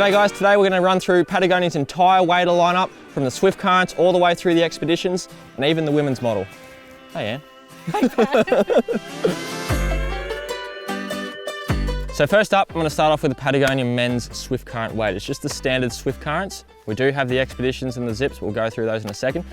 G'day guys, today we're going to run through Patagonia's entire wader lineup from the Swift Currents all the way through the Expeditions and even the women's model. Hey Anne. So first up, I'm going to start off with the Patagonia men's Swift Current weight. It's just the standard Swift Currents. We do have the Expeditions and the Zips, but we'll go through those in a second.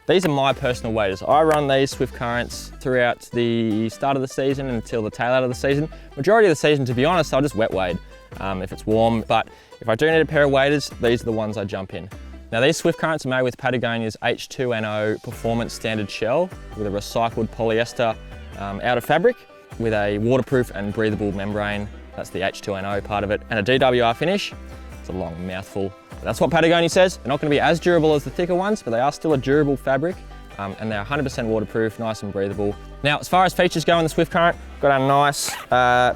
These are my personal waders. I run these Swift Currents throughout the start of the season until the tail out of the season. Majority of the season, to be honest, I'll just wet wade if it's warm, but if I do need a pair of waders, these are the ones I jump in. Now these Swift Currents are made with Patagonia's H2NO Performance Standard Shell with a recycled polyester outer fabric with a waterproof and breathable membrane. That's the H2NO part of it, and a DWR finish. It's a long mouthful. That's what Patagonia says. They're not going to be as durable as the thicker ones, but they are still a durable fabric, and they're 100% waterproof, nice and breathable. Now, as far as features go in the Swift Current, got a nice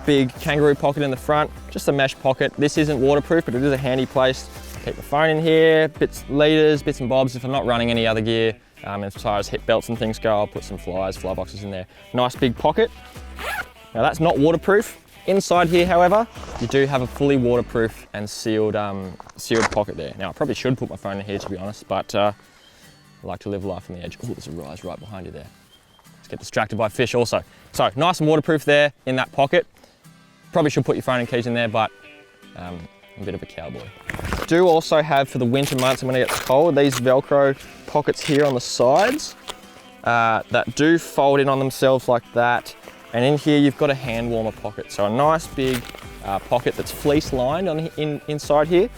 big kangaroo pocket in the front, just a mesh pocket. This isn't waterproof, but it is a handy place. Keep the phone in here, bits and bobs. If I'm not running any other gear, as far as hip belts and things go, I'll put some fly boxes in there. Nice big pocket. Now that's not waterproof. Inside here, however, you do have a fully waterproof and sealed pocket there. Now, I probably should put my phone in here, to be honest, but I like to live life on the edge. Oh, there's a rise right behind you there. Let's get distracted by fish also. So, nice and waterproof there in that pocket. Probably should put your phone and keys in there, but I'm a bit of a cowboy. Do also have, for the winter months when it gets cold, these Velcro pockets here on the sides that do fold in on themselves like that. And in here you've got a hand warmer pocket. So a nice big pocket that's fleece lined inside here.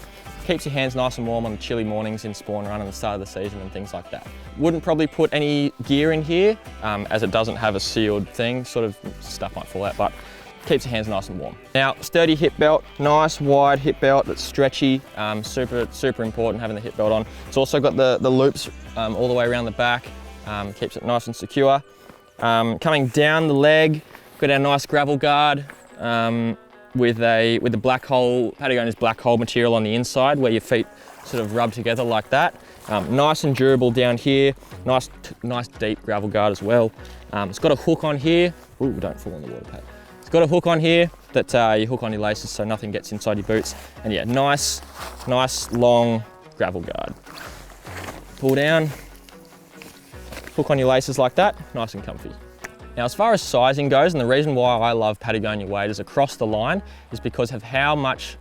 Keeps your hands nice and warm on the chilly mornings in spawn run and the start of the season and things like that. Wouldn't probably put any gear in here as it doesn't have a sealed thing. Sort of stuff might fall out, but keeps your hands nice and warm. Now, sturdy hip belt, nice wide hip belt that's stretchy. Super important having the hip belt on. It's also got the loops all the way around the back. Keeps it nice and secure. Coming down the leg, got our nice gravel guard with the black hole, Patagonia's black hole material on the inside where your feet sort of rub together like that. Nice and durable down here, nice deep gravel guard as well. It's got a hook on here. Ooh, don't fall on the water pad. It's got a hook on here that you hook on your laces so nothing gets inside your boots. And yeah, nice long gravel guard. Pull down. Hook on your laces like that, nice and comfy. Now, as far as sizing goes, and the reason why I love Patagonia waders across the line is because of how much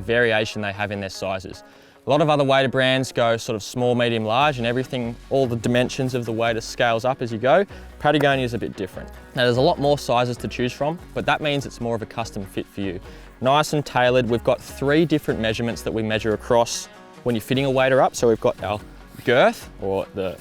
variation they have in their sizes. A lot of other wader brands go sort of small, medium, large, and everything, all the dimensions of the wader scales up as you go. Patagonia is a bit different. Now, there's a lot more sizes to choose from, but that means it's more of a custom fit for you. Nice and tailored. We've got 3 different measurements that we measure across when you're fitting a wader up. So we've got our girth, or the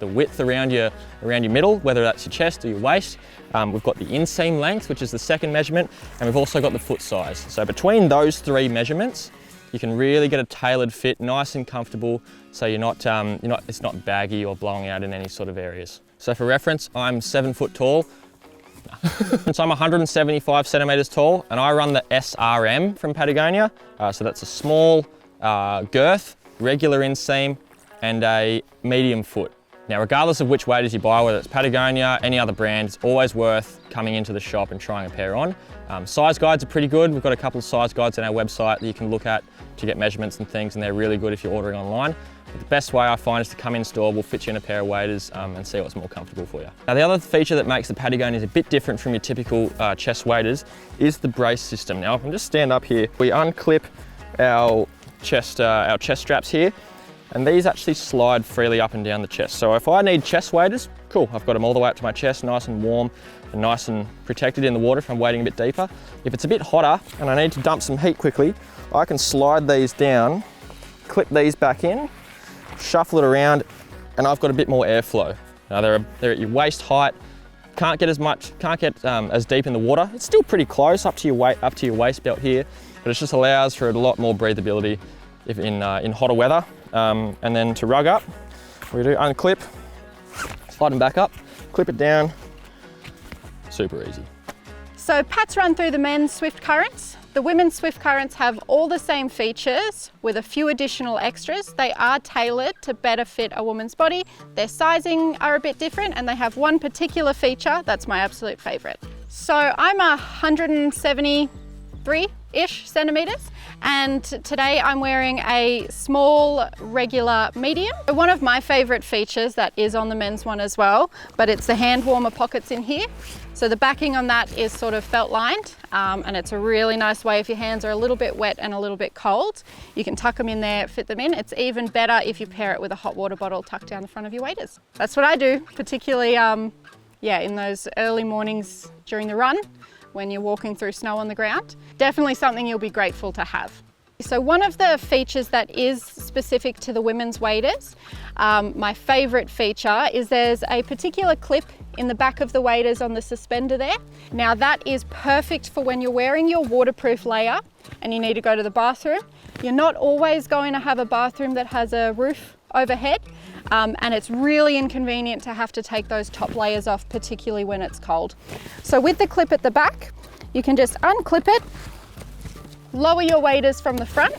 width around your middle, whether that's your chest or your waist. We've got the inseam length, which is the second measurement, and we've also got the foot size. So between those 3 measurements, you can really get a tailored fit, nice and comfortable, so it's not baggy or blowing out in any sort of areas. So for reference, I'm 7 foot tall. So I'm 175 centimeters tall, and I run the SRM from Patagonia. So that's a small girth, regular inseam, and a medium foot. Now, regardless of which waders you buy, whether it's Patagonia, any other brand, it's always worth coming into the shop and trying a pair on. Size guides are pretty good. We've got a couple of size guides on our website that you can look at to get measurements and things, and they're really good if you're ordering online. But the best way I find is to come in store, we'll fit you in a pair of waders and see what's more comfortable for you. Now, the other feature that makes the Patagonias a bit different from your typical chest waders is the brace system. Now, if I can just stand up here, we unclip our chest straps here, and these actually slide freely up and down the chest. So if I need chest waders, cool, I've got them all the way up to my chest, nice and warm and nice and protected in the water if I'm wading a bit deeper. If it's a bit hotter and I need to dump some heat quickly, I can slide these down, clip these back in, shuffle it around, and I've got a bit more airflow. Now they're at your waist height, can't get as deep in the water. It's still pretty close up to your waist belt here, but it just allows for a lot more breathability if in hotter weather. And then to rug up, we do unclip, slide them back up, clip it down, super easy. So Pat's run through the men's Swift Currents. The women's Swift Currents have all the same features with a few additional extras. They are tailored to better fit a woman's body. Their sizing are a bit different, and they have one particular feature that's my absolute favorite. So I'm a 170 3-ish centimeters. And today I'm wearing a small regular medium. One of my favorite features that is on the men's one as well, but it's the hand warmer pockets in here. So the backing on that is sort of felt lined, and it's a really nice way if your hands are a little bit wet and a little bit cold. You can tuck them in there, fit them in. It's even better if you pair it with a hot water bottle tucked down the front of your waders. That's what I do, particularly in those early mornings during the run when you're walking through snow on the ground. Definitely something you'll be grateful to have. So one of the features that is specific to the women's waders, my favorite feature is there's a particular clip in the back of the waders on the suspender there. Now that is perfect for when you're wearing your waterproof layer and you need to go to the bathroom. You're not always going to have a bathroom that has a roof overhead, and it's really inconvenient to have to take those top layers off, particularly when it's cold. So with the clip at the back, you can just unclip it, lower your waders from the front,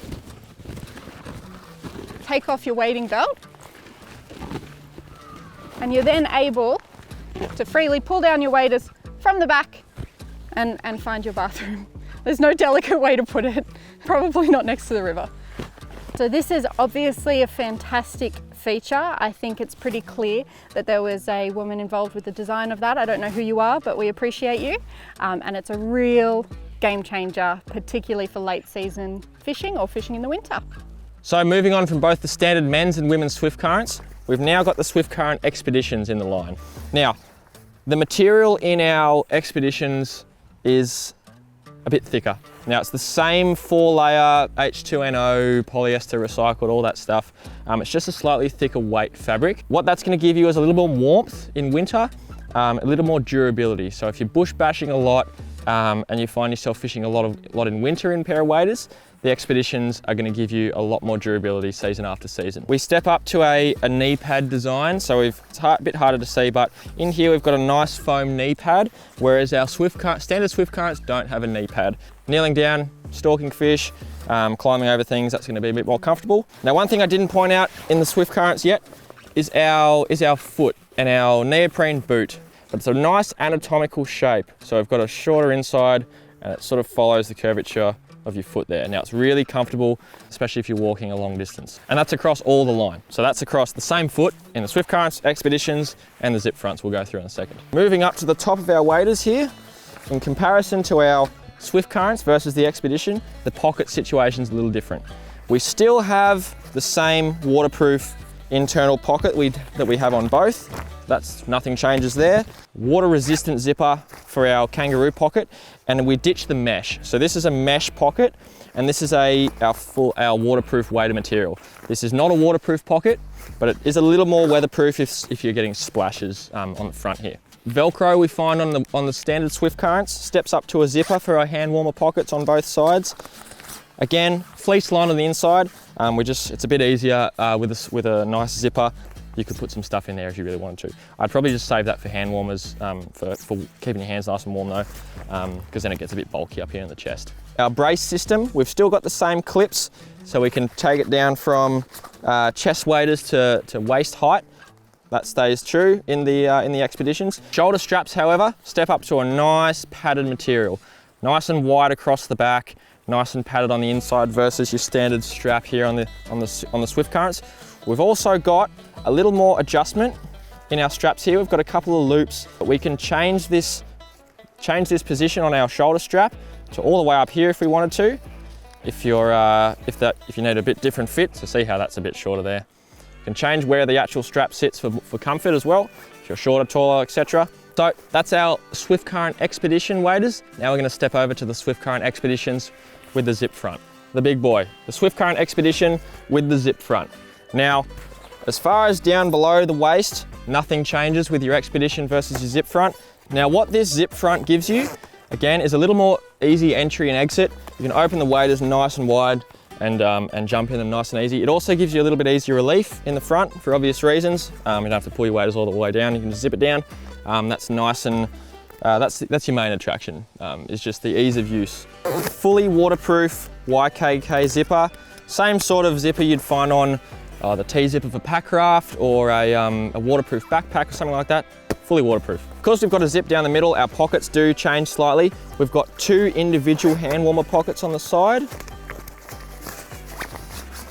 take off your wading belt, and you're then able to freely pull down your waders from the back and find your bathroom. There's no delicate way to put it, probably not next to the river. So this is obviously a fantastic feature. I think it's pretty clear that there was a woman involved with the design of that. I don't know who you are, but we appreciate you. And it's a real game changer, particularly for late season fishing or fishing in the winter. So moving on from both the standard men's and women's Swift Currents, we've now got the Swift Current Expeditions in the line. Now, the material in our Expeditions is a bit thicker. Now it's the same 4-layer H2NO, polyester recycled, all that stuff. It's just a slightly thicker weight fabric. What that's going to give you is a little more warmth in winter, a little more durability. So if you're bush bashing a lot and you find yourself fishing a lot in winter in a pair of waders, the Expeditions are going to give you a lot more durability season after season. We step up to a knee pad design, so it's a bit harder to see, but in here we've got a nice foam knee pad, whereas our standard Swift Currents don't have a knee pad. Kneeling down, stalking fish, climbing over things, that's going to be a bit more comfortable. Now, one thing I didn't point out in the Swift Currents yet is our foot and our neoprene boot. But it's a nice anatomical shape, so we've got a shorter inside and it sort of follows the curvature of your foot there. Now it's really comfortable, especially if you're walking a long distance. And that's across all the line. So that's across the same foot in the Swift Currents, Expeditions, and the Zip Fronts we'll go through in a second. Moving up to the top of our waders here, in comparison to our Swift Currents versus the Expedition, the pocket situation's a little different. We still have the same waterproof internal pocket that we have on both. Nothing changes there. Water resistant zipper for our kangaroo pocket, and we ditched the mesh. So this is a mesh pocket, and this is our waterproof wader material. This is not a waterproof pocket, but it is a little more weatherproof if you're getting splashes on the front here. Velcro we find on the standard Swift Currents steps up to a zipper for our hand warmer pockets on both sides. Again, fleece line on the inside. It's a bit easier with a nice zipper. You could put some stuff in there if you really wanted to. I'd probably just save that for hand warmers, for keeping your hands nice and warm though, because then it gets a bit bulky up here in the chest. Our brace system, we've still got the same clips, so we can take it down from chest waders to waist height. That stays true in the Expeditions. Shoulder straps, however, step up to a nice padded material. Nice and wide across the back, nice and padded on the inside versus your standard strap here on the Swift Currents. We've also got a little more adjustment in our straps here. We've got a couple of loops. We can change this position on our shoulder strap to all the way up here if we wanted to. If you need a bit different fit, so see how that's a bit shorter there. You can change where the actual strap sits for comfort as well, if you're shorter, taller, etc. So that's our Swift Current Expedition waders. Now we're going to step over to the Swift Current Expeditions with the zip front. The big boy, the Swift Current Expedition with the zip front. Now, as far as down below the waist, nothing changes with your Expedition versus your zip front. Now what this zip front gives you, again, is a little more easy entry and exit. You can open the waders nice and wide and jump in them nice and easy. It also gives you a little bit easier relief in the front for obvious reasons. You don't have to pull your waders all the way down, you can just zip it down. That's nice and that's your main attraction, is just the ease of use. Fully waterproof YKK zipper, same sort of zipper you'd find on the T-zipper for Packraft or a waterproof backpack or something like that. fully waterproof. Because we've got a zip down the middle, our pockets do change slightly. We've got 2 individual hand warmer pockets on the side.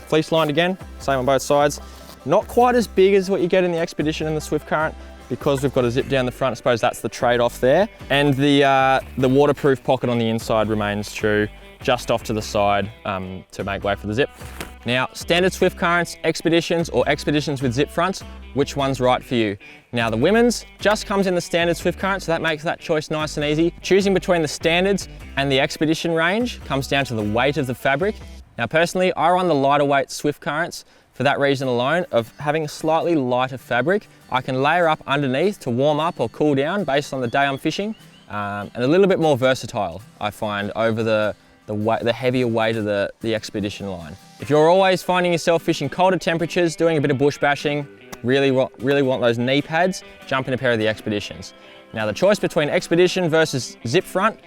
Fleece lined again, same on both sides. Not quite as big as what you get in the Expedition and the Swift Current, because we've got a zip down the front. I suppose that's the trade-off there. And the waterproof pocket on the inside remains true, just off to the side to make way for the zip. Now, standard Swift Currents, Expeditions, or Expeditions with zip fronts, which one's right for you? Now, the women's just comes in the standard Swift Current, so that makes that choice nice and easy. Choosing between the standards and the Expedition range comes down to the weight of the fabric. Now, personally, I run the lighter weight Swift Currents for that reason alone of having a slightly lighter fabric. I can layer up underneath to warm up or cool down based on the day I'm fishing, and a little bit more versatile, I find, over the heavier weight of the Expedition line. If you're always finding yourself fishing colder temperatures, doing a bit of bush bashing, really want those knee pads, jump in a pair of the Expeditions. Now, the choice between Expedition versus zip front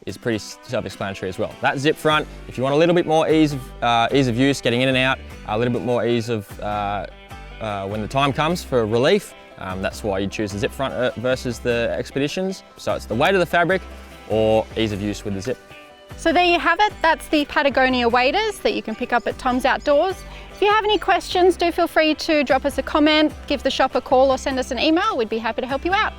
is pretty self-explanatory as well. That zip front, if you want a little bit more ease of use, getting in and out, a little bit more ease of when the time comes for relief, that's why you choose the zip front versus the Expeditions. So it's the weight of the fabric or ease of use with the zip. So there you have it. That's the Patagonia waders that you can pick up at Tom's Outdoors. If you have any questions, do feel free to drop us a comment, give the shop a call, or send us an email. We'd be happy to help you out.